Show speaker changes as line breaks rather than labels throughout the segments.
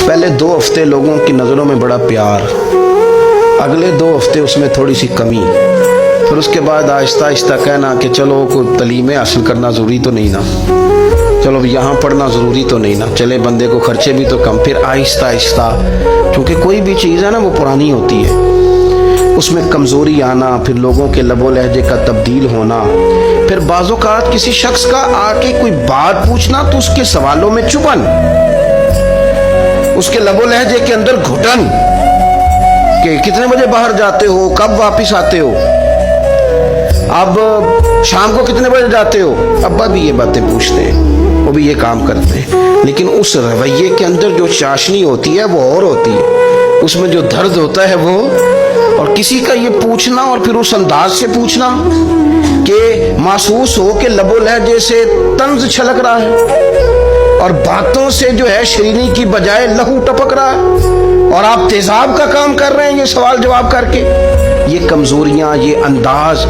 पहले 2 हफ्ते लोगों की नज़रों में बड़ा प्यार, अगले 2 हफ्ते उसमें थोड़ी सी कमी, फिर उसके बाद आहिस्ता आहिस्ता कहना कि चलो कोई तलीमें हासिल करना ज़रूरी तो नहीं ना, चलो यहाँ पढ़ना ज़रूरी तो नहीं ना, चले बंदे को खर्चे भी तो कम। फिर आहिस्ता आहिस्ता, क्योंकि कोई भी चीज़ है ना वो पुरानी होती है, उसमें कमज़ोरी आना, फिर लोगों के लबो लहजे का तब्दील होना, फिर बाज़-औक़ात किसी शख्स का आके कोई बात पूछना तो उसके सवालों में चुभन, उसके लबो लहजे के अंदर घुटन कि कितने बजे बाहर जाते हो, कब वापस आते हो, अब शाम को कितने बजे जाते हो। अब्बा भी ये बातें पूछते हैं, वो भी ये काम करते हैं, लेकिन उस रवैये के अंदर जो चाशनी होती है वो और होती है, उसमें जो दर्द होता है वो। और किसी का ये पूछना और फिर उस अंदाज से पूछना कि महसूस हो कि लबो लहजे से तंज छलक रहा है और बातों से जो है शरीनी की बजाय लहू टपक रहा है और आप तेजाब का काम कर रहे हैं ये सवाल जवाब करके। ये कमजोरियां, ये अंदाज,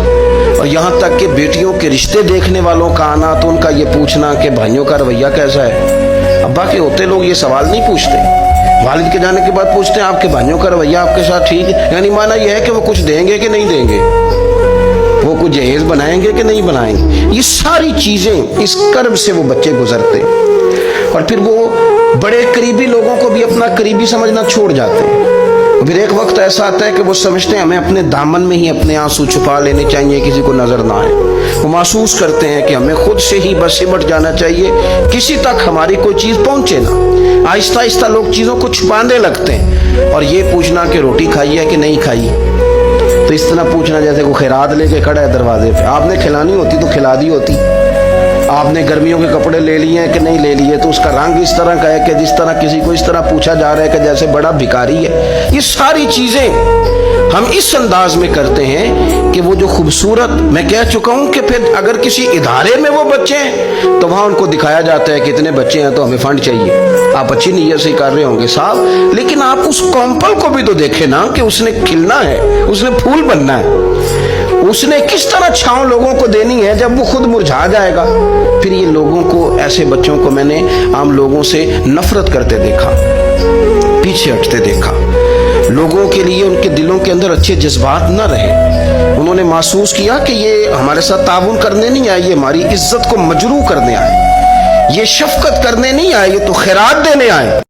और यहाँ तक कि बेटियों के रिश्ते देखने वालों का आना तो उनका ये पूछना कि भाइयों का रवैया कैसा है। अब्बा के होते लोग ये सवाल नहीं पूछते, वालिद के जाने के बाद पूछते हैं आपके भाइयों का रवैया आपके साथ ठीक है, यानी माना यह है कि वो कुछ देंगे कि नहीं देंगे, वो कुछ जहेज बनाएंगे कि नहीं बनाएंगे। ये सारी चीजें इस कर्ब से वो बच्चे गुजरते हैं और फिर वो बड़े करीबी लोगों को भी अपना करीबी समझना छोड़ जाते हैं। फिर एक वक्त ऐसा आता है कि वो समझते हैं हमें अपने दामन में ही अपने आंसू छुपा लेने चाहिए, किसी को नजर ना आए। वो महसूस करते हैं कि हमें खुद से ही बस सिमट जाना चाहिए, किसी तक हमारी कोई चीज पहुंचे ना। आहिस्ता आहिस्ता लोग चीजों को छुपाने लगते हैं और ये पूछना कि रोटी खाई है कि नहीं खाई, तो इस तरह पूछना जैसे को खैरात लेके खड़ा है दरवाजे पे, आपने खिलानी होती तो खिला दी होती। आपने गर्मियों के कपड़े ले लिए हैं कि नहीं ले लिए, तो उसका रंग इस तरह का है कि जिस तरह किसी को इस तरह पूछा जा रहा है कि जैसे बड़ा भिखारी है। ये सारी चीजें हम इस अंदाज में करते हैं कि वो जो खूबसूरत, मैं कह चुका हूं कि फिर अगर किसी इदारे में वो बच्चे हैं तो वहां उनको दिखाया जाता है कि इतने बच्चे हैं तो हमें फंड चाहिए। आप अच्छी नीयत से कर रहे होंगे साहब, लेकिन आप उस कॉम्पल को भी तो देखें ना कि उसने खिलना है, उसने फूल बनना है, उसने किस तरह छांव लोगों को देनी है जब वो खुद मुरझा जाएगा। फिर ये लोगों को, ऐसे बच्चों को मैंने आम लोगों से नफरत करते देखा, पीछे हटते देखा, लोगों के लिए उनके दिलों के अंदर अच्छे जज्बात न रहे। उन्होंने महसूस किया कि ये हमारे साथ ताउन करने नहीं आए, ये हमारी इज्जत को मजरू करने आए, ये शफकत करने नहीं आए, ये तो खैरात देने आए।